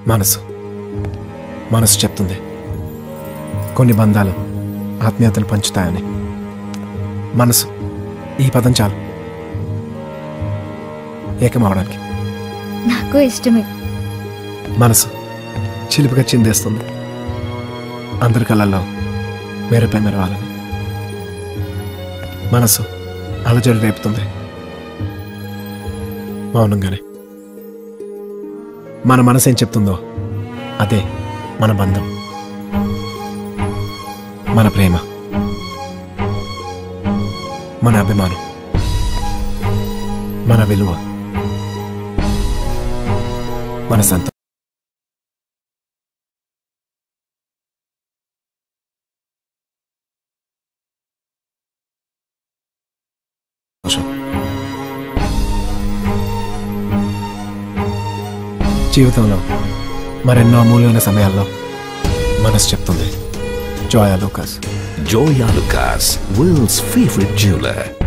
మనసు మనసు చెప్తుంది కొన్ని బంధాలు ఆత్మీయతలు పంచుతాయని. మనసు ఈ పదం చాలు ఏకమవడానికి. నాకు ఇష్టమే. మనసు చిలుపుగా చిందేస్తుంది అందరి కళ్ళల్లో మెరుపై మెరవాలని. మనసు అలజడి రేపుతుంది మౌనంగానే. మన మనసు ఏం చెప్తుందో అదే మన బంధం, మన ప్రేమ, మన అభిమానం, మన విలువ, మన సంతోషం. జీవితంలో మరెన్నో అమూల్యమైన సమయాల్లో మనసు చెప్తుంది. జోయా లూకాస్. Joya Lucas, world's favorite jeweler.